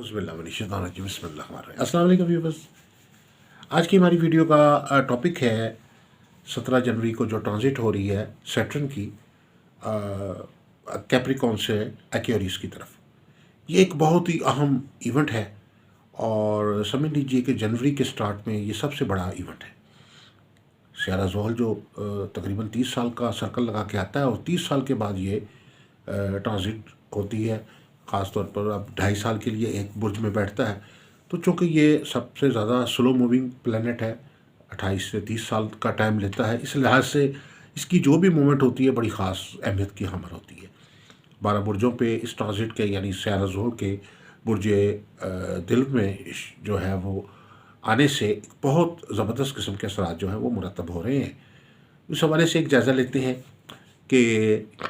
अस्सलाम वालेकुम व्यूअर्स। आज की हमारी वीडियो का टॉपिक है 17 जनवरी को जो ट्रांजिट हो रही है सैटर्न की कैप्रिकॉन से एक्वेरियस की तरफ। ये एक बहुत ही अहम इवेंट है और समझ लीजिए कि जनवरी के स्टार्ट में ये सबसे बड़ा इवेंट है। सयारा ज़ोहल जो तकरीबन 30 साल का सर्कल लगा के आता है और 30 साल के बाद ये ट्रांजिट होती है। ख़ास तौर पर अब 2.5 साल के लिए एक बुर्ज में बैठता है, तो चूँकि ये सबसे ज़्यादा स्लो मूविंग प्लैनेट है, 28 से 30 साल का टाइम लेता है, इस लिहाज से इसकी जो भी मूवमेंट होती है बड़ी ख़ास अहमियत की हामिल होती है। 12 बुर्जों पे इस ट्रांजिट के यानी सयारा ज़ोहल के बुर्ज दिल में जो है वो आने से बहुत ज़बरदस्त किस्म के असरात जो हैं वो मुरतब हो रहे हैं। इस हवाले से एक जायज़ा लेते हैं कि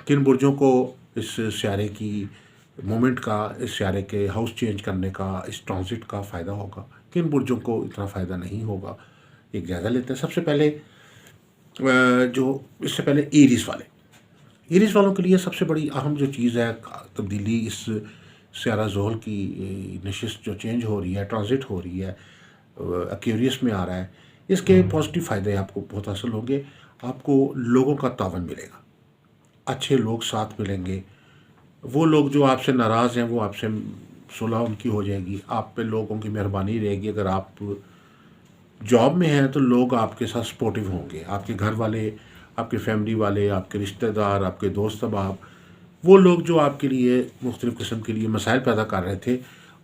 किन बुर्जों को इस सियारे की मूवमेंट का, इस सियारे के हाउस चेंज करने का, इस ट्रांजिट का फ़ायदा होगा, किन बुर्जों को इतना फ़ायदा नहीं होगा, एक जायज़ा लेते हैं। सबसे पहले जो इससे पहले एरीज़ वालों के लिए सबसे बड़ी अहम जो चीज़ है तब्दीली, इस सयारा ज़ोहल की नशिस्त जो चेंज हो रही है, ट्रांजिट हो रही है, एक्वेरियस में आ रहा है, इसके पॉजिटिव फ़ायदे आपको बहुत हासिल होंगे। आपको लोगों का तावन मिलेगा, अच्छे लोग साथ मिलेंगे। वो लोग जो आपसे नाराज़ हैं वो आपसे सुलह उनकी हो जाएगी, आप पे लोगों की मेहरबानी रहेगी। अगर आप जॉब में हैं तो लोग आपके साथ सपोर्टिव होंगे, आपके घर वाले, आपके फैमिली वाले, आपके रिश्तेदार, आपके दोस्त अहबाब, वो लोग जो आपके लिए मुख्तलिफ़ किस्म के लिए मसाइल पैदा कर रहे थे,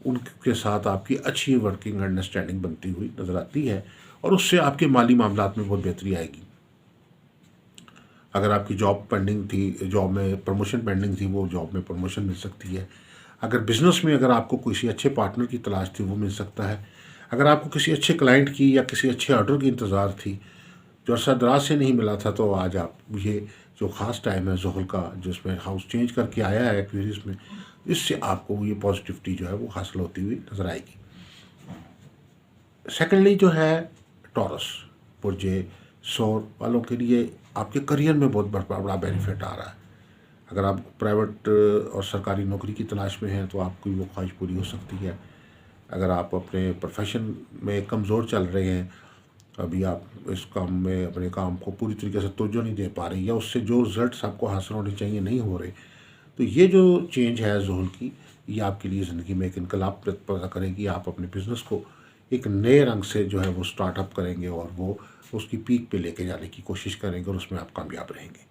उनके साथ आपकी अच्छी वर्किंग अंडरस्टैंडिंग बनती हुई नज़र आती है और उससे आपके माली मामलात में बहुत बेहतरी आएगी। अगर आपकी जॉब पेंडिंग थी, जॉब में प्रमोशन पेंडिंग थी, वो जॉब में प्रमोशन मिल सकती है। अगर बिज़नेस में अगर आपको किसी अच्छे पार्टनर की तलाश थी, वो मिल सकता है। अगर आपको किसी अच्छे क्लाइंट की या किसी अच्छे ऑर्डर की इंतज़ार थी जो अरसा दराज से नहीं मिला था, तो आज आप ये जो ख़ास टाइम है ज़ोहल का, जिसमें हाउस चेंज करके आया है एक्वेरियस में, इससे आपको ये पॉजिटिविटी जो है वो हासिल होती हुई नज़र आएगी। सेकेंडली जो है टॉरस बुर्ज सौर वालों के लिए आपके करियर में बहुत बड़ा बेनिफिट आ रहा है। अगर आप प्राइवेट और सरकारी नौकरी की तलाश में हैं तो आपकी वो ख्वाहिश पूरी हो सकती है। अगर आप अपने प्रोफेशन में कमज़ोर चल रहे हैं, अभी आप इस काम में अपने काम को पूरी तरीके से तवज्जो नहीं दे पा रहे या उससे जो रिजल्ट्स आपको हासिल होने चाहिए नहीं हो रहे, तो ये जो चेंज है ज़ोहल की, ये आपके लिए ज़िंदगी में एक इनकलाब पैदा करेगी। आप अपने बिज़नेस को एक नए रंग से जो है वो स्टार्टअप करेंगे और वो उसकी पीक पे लेके जाने की कोशिश करेंगे और उसमें आप कामयाब रहेंगे।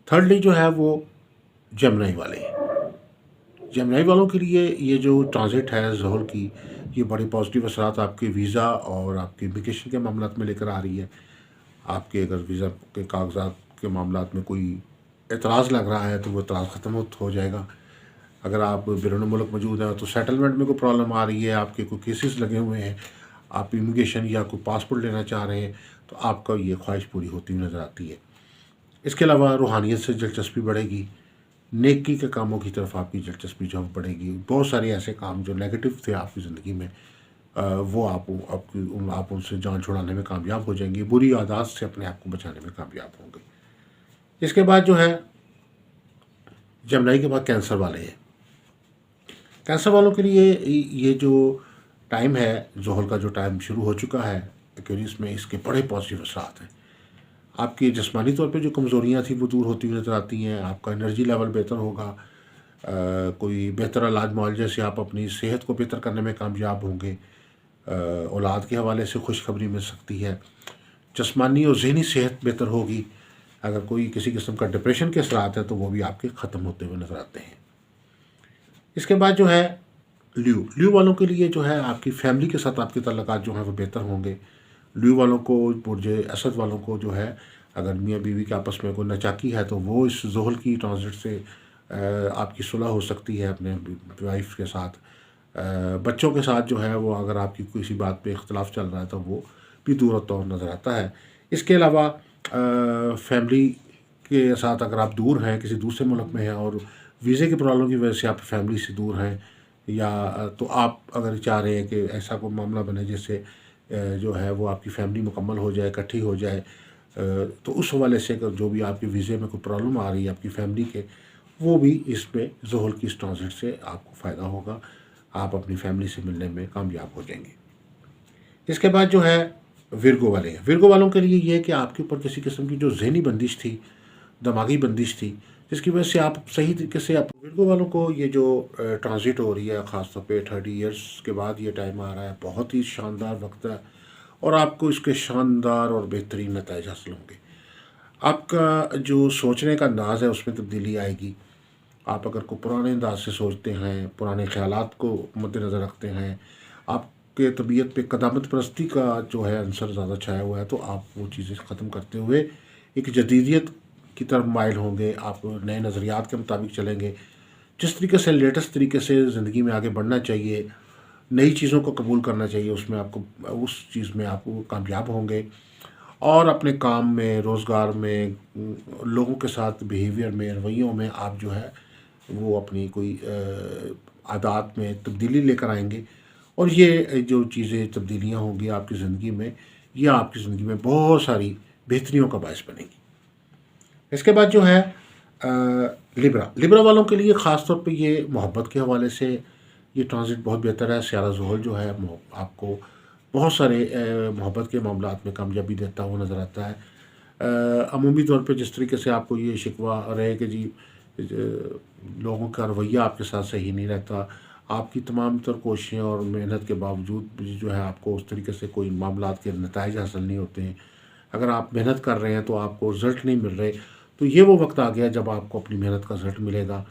थर्डली जो है वो जेमिनी वाले हैं। जेमिनी वालों के लिए ये जो ट्रांजिट है ज़ोहल की, ये बड़े पॉजिटिव असरात आपके वीज़ा और आपके इमिग्रेशन के मामलात में लेकर आ रही है। आपके अगर वीज़ा के कागजात के मामलात में कोई एतराज़ लग रहा है तो वो एतराज़ ख़त्म हो जाएगा। अगर आप बैरून मुल्क मौजूद हैं तो सेटलमेंट में कोई प्रॉब्लम आ रही है, आपके कोई केसेस लगे हुए हैं, आप इमिग्रेशन या कोई पासपोर्ट लेना चाह रहे हैं, तो आपका ये ख्वाहिश पूरी होती हुई नज़र आती है। इसके अलावा रूहानियत से दिलचस्पी बढ़ेगी, नेकी के कामों की तरफ आपकी दिलचस्पी जो बढ़ेगी। बहुत सारे ऐसे काम जो नेगेटिव थे आपकी ज़िंदगी में, वो आप उनसे जान छुड़ाने में कामयाब हो जाएंगे, बुरी आदत से अपने आप को बचाने में कामयाब होंगे। इसके बाद जो है जेमिनी के बाद कैंसर वाले हैं। कैंसर वालों के लिए ये जो टाइम है ज़ोहल का, जो टाइम शुरू हो चुका है एक्वेरियस में, इसके बड़े पॉजिटिव असरात हैं। आपकी जिस्मानी तौर पे जो कमज़ोरियाँ थी वो दूर होती हुई नज़र आती हैं। आपका एनर्जी लेवल बेहतर होगा। कोई बेहतर इलाज मुआवजे से आप अपनी सेहत को बेहतर करने में कामयाब होंगे। औलाद के हवाले से खुशखबरी मिल सकती है। जिस्मानी और ज़हनी सेहत बेहतर होगी। अगर कोई किसी किस्म का डिप्रेशन के असरात है तो वो भी आपके ख़त्म होते हुए नज़र आते हैं। इसके बाद जो है ल्यू वालों के लिए जो है आपकी फैमिली के साथ आपके ताल्लुकात जो हैं वो बेहतर होंगे। ल्यू वालों को, बुर्ज असद वालों को जो है, अगर मियाँ बीवी के आपस में कोई नचाकी है तो वो इस ज़ोहल की ट्रांजिट से आपकी सुलह हो सकती है अपने वाइफ के साथ। बच्चों के साथ जो है वो अगर आपकी किसी बात पे इख्तलाफ चल रहा है तो वो भी दूर होता हुआ नज़र आता है। इसके अलावा फैमिली के साथ अगर आप दूर हैं, किसी दूसरे मुल्क में हैं और वीज़े की प्रॉब्लम की वजह से आप फैमिली से दूर हैं, या तो आप अगर चाह रहे हैं कि ऐसा कोई मामला बने जिससे जो है वो आपकी फैमिली मुकम्मल हो जाए, इकट्ठी हो जाए, तो उस हवाले से अगर जो भी आपके वीज़े में कोई प्रॉब्लम आ रही है आपकी फैमिली के, वो भी इसमें ज़ोहल की इस ट्रांजिट से आपको फ़ायदा होगा। आप अपनी फैमिली से मिलने में कामयाब हो जाएंगे। इसके बाद जो है विर्गो वाले हैं। विर्गो वालों के लिए ये है कि आपके ऊपर किसी किस्म की जो ज़हनी बंदिश थी, दिमागी बंदिश थी, जिसकी वजह से आप सही तरीके से आप विर्गो वालों को ये जो ट्रांजिट हो रही है, ख़ासतौर पे 30 इयर्स के बाद ये टाइम आ रहा है, बहुत ही शानदार वक्त है और आपको इसके शानदार और बेहतरीन नतीजे हासिल होंगे। आपका जो सोचने का अंदाज़ है उसमें तब्दीली आएगी। आप अगर को पुराने अंदाज से सोचते हैं, पुराने ख़यालात को मद्देनज़र रखते हैं, आपके तबीयत पे कदामत परस्ती का जो है अंसर ज़्यादा छाया हुआ है, तो आप वो चीज़ें ख़त्म करते हुए एक जदीदियत की तरफ माइल होंगे। आप नए नज़रियात के मुताबिक चलेंगे। जिस तरीके से लेटेस्ट तरीके से ज़िंदगी में आगे बढ़ना चाहिए, नई चीज़ों को कबूल करना चाहिए, उसमें आपको उस चीज़ में आप कामयाब होंगे और अपने काम में, रोज़गार में, लोगों के साथ बिहेवियर में, रवैयों में आप जो है वो अपनी कोई आदत में तब्दीली लेकर आएंगे और ये जो चीज़ें तब्दीलियाँ होंगी आपकी ज़िंदगी में, ये आपकी ज़िंदगी में बहुत सारी बेहतरियों का बायस बनेगी। इसके बाद जो है लिब्रा। लिब्रा वालों के लिए ख़ास तौर पे ये मोहब्बत के हवाले से ये ट्रांजिट बहुत बेहतर है। सियारा ज़ोहल जो है आपको बहुत सारे मोहब्बत के मामलात में कामयाबी देता हुआ नज़र आता है। अमूमी तौर पे जिस तरीके से आपको ये शिकवा रहे कि जी लोगों का रवैया आपके साथ सही नहीं रहता, आपकी तमाम तर कोशिशें और मेहनत के बावजूद भी जो है आपको उस तरीके से कोई मामलात के नताइज हासिल नहीं होते हैं। अगर आप मेहनत कर रहे हैं तो आपको रिज़ल्ट नहीं मिल रहे, तो ये वो वक्त आ गया जब आपको अपनी मेहनत का रिज़ल्ट मिलेगा।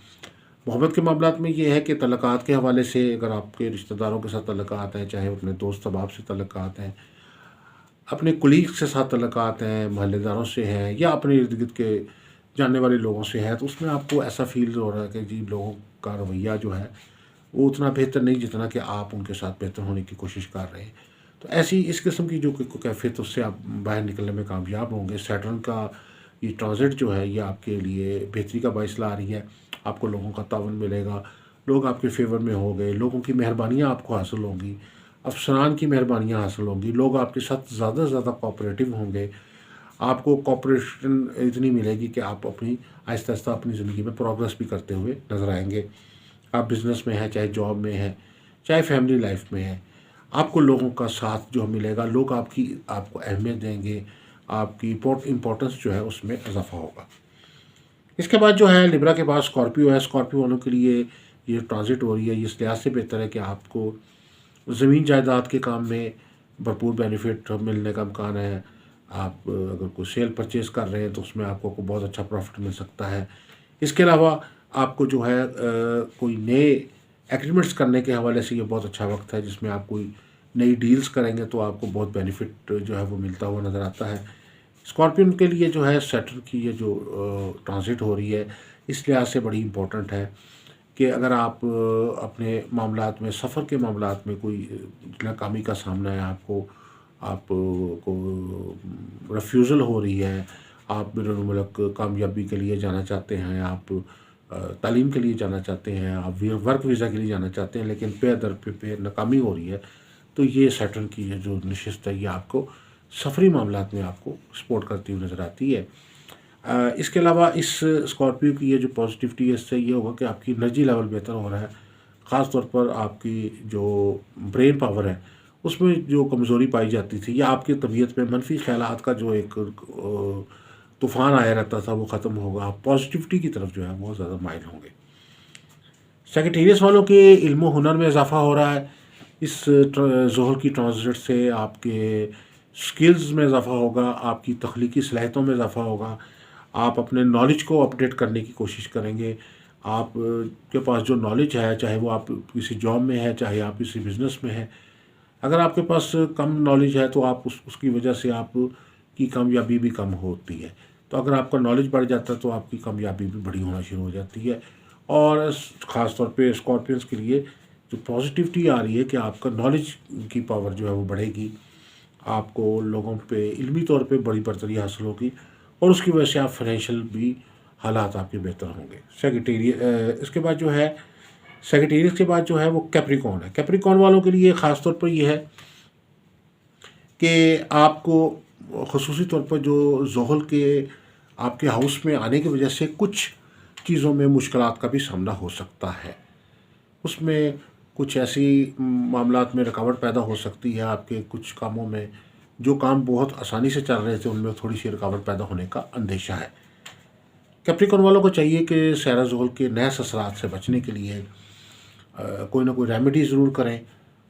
मोहब्बत के मामलात में ये है कि तल्लुकात के हवाले से अगर आपके रिश्तेदारों के साथ तल्लुकात हैं, चाहे अपने दोस्त अहबाब से तल्लुकात हैं, अपने कुलीग्स के साथ तल्लुकात हैं, मोहल्लेदारों से हैं या अपने इर्द-गिर्द के जानने वाले लोगों से है, तो उसमें आपको ऐसा फ़ील हो रहा है कि जी लोगों का रवैया जो है वो उतना बेहतर नहीं जितना कि आप उनके साथ बेहतर होने की कोशिश कर रहे हैं। तो ऐसी इस किस्म की जो कैफियत, उससे आप बाहर निकलने में कामयाब होंगे। सैटर्न का ये ट्रांजिट जो है ये आपके लिए बेहतरी का बाइस ला रही है। आपको लोगों का तावन मिलेगा, लोग आपके फेवर में होंगे, लोगों की मेहरबानियाँ आपको हासिल होंगी, अफसरान की मेहरबानियाँ हासिल होंगी, लोग आपके साथ ज़्यादा से ज़्यादा कोऑपरेटिव होंगे। आपको कोऑपरेशन इतनी मिलेगी कि आप अपनी आहिस्ता आहिस्ता अपनी ज़िंदगी में प्रोग्रेस भी करते हुए नज़र आएंगे। आप बिज़नेस में हैं, चाहे जॉब में हैं, चाहे फैमिली लाइफ में हैं, आपको लोगों का साथ जो मिलेगा, लोग आपको अहमियत देंगे, आपकी इम्पोर्टेंस जो है उसमें इजाफा होगा। इसके बाद जो है लिब्रा के पास स्कॉर्पियो है। स्कॉर्पियो वालों के लिए ये ट्रांजिट हो रही है, ये इस लिहाज से बेहतर है कि आपको ज़मीन जायदाद के काम में भरपूर बेनिफिट मिलने का इम्कान है। आप अगर कोई सेल परचेज़ कर रहे हैं तो उसमें आपको बहुत अच्छा प्रॉफिट मिल सकता है। इसके अलावा आपको जो है कोई नए एग्रीमेंट्स करने के हवाले से ये बहुत अच्छा वक्त है, जिसमें आप कोई नई डील्स करेंगे तो आपको बहुत बेनिफिट जो है वो मिलता हुआ नज़र आता है। स्कॉर्पियन के लिए जो है सैटर्न की ये जो ट्रांजिट हो रही है, इस लिहाज से बड़ी इम्पोर्टेंट है कि अगर आप अपने मामलात में, सफ़र के मामलात में कोई नाकामी का सामना है, आपको रिफ्यूज़ल हो रही है, आप बैरून मुल्क कामयाबी के लिए जाना चाहते हैं, आप तालीम के लिए जाना चाहते हैं, आप वर्क वीज़ा के लिए जाना चाहते हैं, लेकिन पे दर पे नाकामी हो रही है, तो ये सैटर्न की ये जो नशिस्त है ये आपको सफरी मामलात में आपको सपोर्ट करती हुई नज़र आती है। इसके अलावा इस स्कॉर्पियो की ये जो पॉजिटिविटी है, इससे ये होगा कि आपकी एनर्जी लेवल बेहतर हो रहा है। ख़ास तौर पर आपकी जो ब्रेन पावर है उसमें जो कमज़ोरी पाई जाती थी या आपकी तबीयत में मनफी ख़यालात का जो एक तूफ़ान आया रहता था वो ख़त्म होगा। आप पॉजिटिविटी की तरफ जो है बहुत ज़्यादा माइल होंगे। सेक्रेटेरियस वालों के इल्म व हुनर में इजाफ़ा हो रहा है। इस ज़ोहल की ट्रांजिट से आपके स्किल्स में इजाफ़ा होगा, आपकी तख्लीकी सलाहियतों में इजाफ़ा होगा, आप अपने नॉलेज को अपडेट करने की कोशिश करेंगे। आप के पास जो नॉलेज है, चाहे वो आप किसी जॉब में है, चाहे आप किसी बिज़नेस में है, अगर आपके पास कम नॉलेज है तो आप उसकी वजह से आपकी कामयाबी भी कम होती है। तो अगर आपका नॉलेज बढ़ जाता है तो आपकी कामयाबी भी बड़ी होना शुरू हो जाती है। और ख़ास तौर पे स्कॉर्पियंस के लिए जो पॉजिटिविटी आ रही है कि आपका नॉलेज की पावर जो है वो बढ़ेगी, आपको लोगों पे इल्मी तौर पे बड़ी बरतरी हासिल होगी और उसकी वजह से आप फाइनेंशियल भी हालात आपके बेहतर होंगे। इसके बाद जो है सेक्रेटेरिएट के बाद जो है वो कैप्रिकॉर्न है। कैप्रिकॉर्न वालों के लिए ख़ास तौर पर ये है कि आपको ख़ुसूसी तौर पर जो ज़ोहल के आपके हाउस में आने की वजह से कुछ चीज़ों में मुश्किलात का भी सामना हो सकता है। उसमें कुछ ऐसी मामलात में रुकावट पैदा हो सकती है आपके कुछ कामों में, जो काम बहुत आसानी से चल रहे थे उनमें थोड़ी सी रुकावट पैदा होने का अंदेशा है। कैप्रिकॉर्न वालों को चाहिए कि सहरा ज़ोहल के नहस असरात से बचने के लिए कोई ना कोई रेमेडी ज़रूर करें।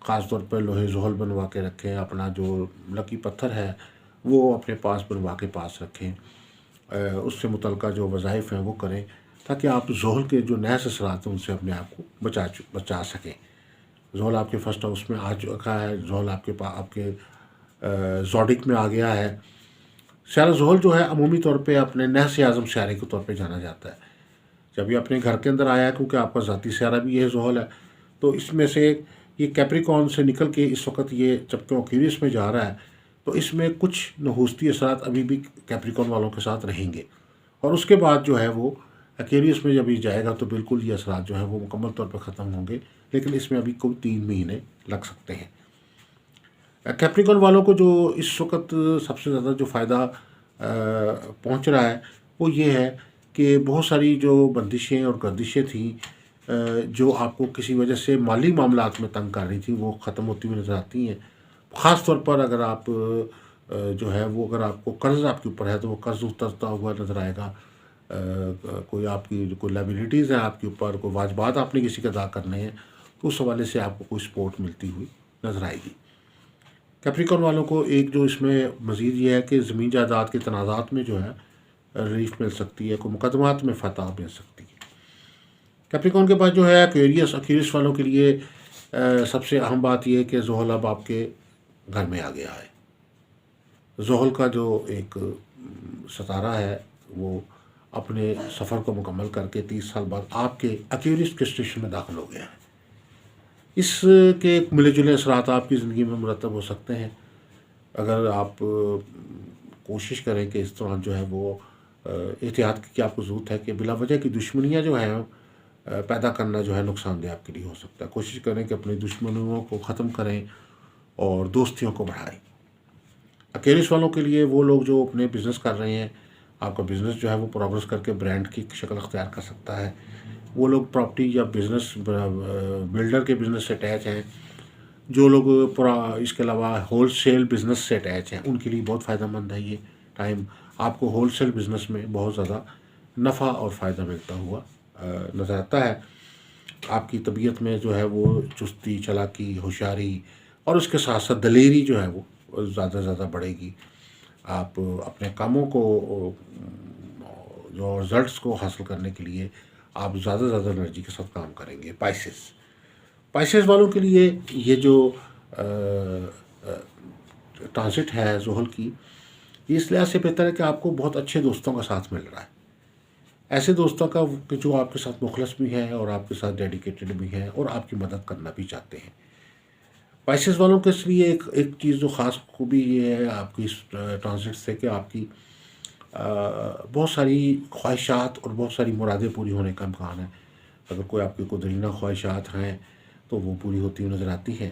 ख़ास तौर पर लोहे ज़ोहल बनवा के रखें, अपना जो लकी पत्थर है वो अपने पास बनवा के पास रखें, उससे मुतल्लिक़ा जो वज़ाइफ हैं वो करें, ताकि आप ज़ोहल के जो नहस असरात हैं उनसे अपने आप को बचा सकें। ज़ोहल आपके फर्स्ट हाउस में आ चुका है, ज़ोहल आपके ज़ोडिक में आ गया है। सहरा ज़ोहल जो है अमूमी तौर पे अपने नहस आज़म सियारे के तौर पे जाना जाता है। जब ये अपने घर के अंदर आया है, क्योंकि आपका ज़ाती सियारा भी ये ज़ोहल है, तो इसमें से ये कैप्रिकॉर्न से निकल के इस वक्त ये जबकि एक्वेरियस में जा रहा है, तो इसमें कुछ नहूसती असरात अभी भी कैप्रिकॉर्न वालों के साथ रहेंगे। और उसके बाद जो है वो एक्वेरियस में जब ये जाएगा तो बिल्कुल ये असरात जो हैं वो मुकम्मल तौर पर ख़त्म होंगे, लेकिन इसमें अभी कोई 3 महीने लग सकते हैं। कैप्रिकॉर्न वालों को जो इस वक्त सबसे ज़्यादा जो फ़ायदा पहुंच रहा है वो ये है कि बहुत सारी जो बंदिशें और गर्दिशें थी जो आपको किसी वजह से माली मामलात में तंग कर रही थी, वो ख़त्म होती हुई नज़र आती हैं। ख़ास तौर पर अगर आप जो है वो अगर आपको कर्ज़ आपके ऊपर है तो वो कर्ज़ उतरता हुआ नज़र आएगा। कोई आपकी जो कोई लायबिलिटीज़ हैं आपके ऊपर, कोई वाजबात आपने किसी के अदा करने हैं, तो उस हवाले से आपको कोई सपोर्ट मिलती हुई नज़र आएगी। कैप्रिकॉर्न वालों को एक जो इसमें मज़ीद ये है कि ज़मीन जायदाद के तनाज़ात में जो है रिलीफ मिल सकती है, कोई मुकदमात में फ़तह मिल सकती है। कैप्रिकॉर्न के पास जो है एक्वेरियस वालों के लिए सबसे अहम बात यह है कि ज़ोहल अब आपके घर में आ गया है। ज़ोहल का जो एक सितारा है वो अपने सफ़र को मुकम्मल करके 30 साल बाद आपके एक्वेरियस के स्टेशन में दाखिल हो गया है। इसके मिले जुले असरात आपकी ज़िंदगी में मुरतब हो सकते हैं अगर आप कोशिश करें कि इस दौरान जो है वो एहतियात की आपको ज़रूरत है कि बिला वजह की दुश्मनियाँ जो हैं पैदा करना जो है नुकसानदेह आपके लिए हो सकता है। कोशिश करें कि अपनी दुश्मनियों को ख़त्म करें और दोस्तियों को बढ़ाएं। एक्वेरियस वालों के लिए वो लोग जो अपने बिज़नेस कर रहे हैं, आपका बिज़नेस जो है वो प्रोग्रेस करके ब्रांड की शक्ल अख्तियार कर सकता है। वो लोग प्रॉपर्टी या बिज़नेस बिल्डर के बिज़नेस से अटैच हैं, जो लोग इसके अलावा होलसेल बिज़नेस से अटैच हैं, उनके लिए बहुत फ़ायदेमंद है ये टाइम। आपको होलसेल बिज़नेस में बहुत ज़्यादा नफ़ा और फ़ायदा मिलता हुआ नज़र आता है। आपकी तबीयत में जो है वो चुस्ती, चालाकी, होशियारी और उसके साथ साथ दलेरी जो है वो ज़्यादा से ज़्यादा बढ़ेगी। आप अपने कामों को जो रिज़ल्ट्स को हासिल करने के लिए आप ज़्यादा से ज़्यादा एनर्जी के साथ काम करेंगे। स्पाइसेस वालों के लिए ये जो ट्रांसिट है ज़ोहल की, इस लिहाज से बेहतर है कि आपको बहुत अच्छे दोस्तों का साथ मिल रहा है। ऐसे दोस्तों का कि जो आपके साथ मुखलस भी हैं और आपके साथ डेडिकेटेड भी हैं और आपकी मदद करना भी चाहते हैं। स्पाइसेस वालों के लिए एक चीज़ जो ख़ास खूबी ये है आपकी इस ट्रांसिट से कि आपकी बहुत सारी ख्वाहिशात और बहुत सारी मुरादें पूरी होने का इम्कान है। अगर कोई आपकी कोई दरीना ख्वाहिशात हैं तो वो पूरी होती हुई नज़र आती हैं।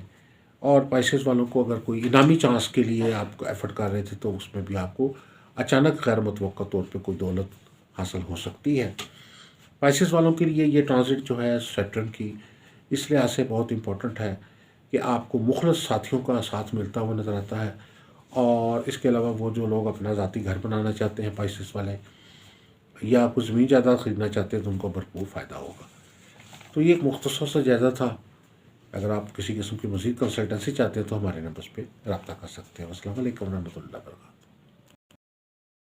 और स्पाइसेस वालों को अगर कोई इनामी चांस के लिए आप एफ़र्ट कर रहे थे तो उसमें भी आपको अचानक गैर मुतवक्का तौर पे कोई दौलत हासिल हो सकती है। स्पाइसेस वालों के लिए ये ट्रांसिट जो है सैटर्न की इस लिहाज से बहुत इम्पोर्टेंट है कि आपको मुखलस साथियों का साथ मिलता हुआ नज़र आता है। और इसके अलावा वो जो लोग अपना ज़ाती घर बनाना चाहते हैं स्पाइसेस वाले, या कुछ ज़मीन जायदाद ख़रीदना चाहते हैं, तो उनको भरपूर फ़ायदा होगा। तो ये एक मुख्तसर सा जायज़ा था। अगर आप किसी किस्म की मज़ीद कंसल्टेंसी चाहते हैं तो हमारे नंबर्स पे रब्ता कर सकते हैं। अस्सलाम वालेकुम रहमतुल्लाहि व बरकातहू।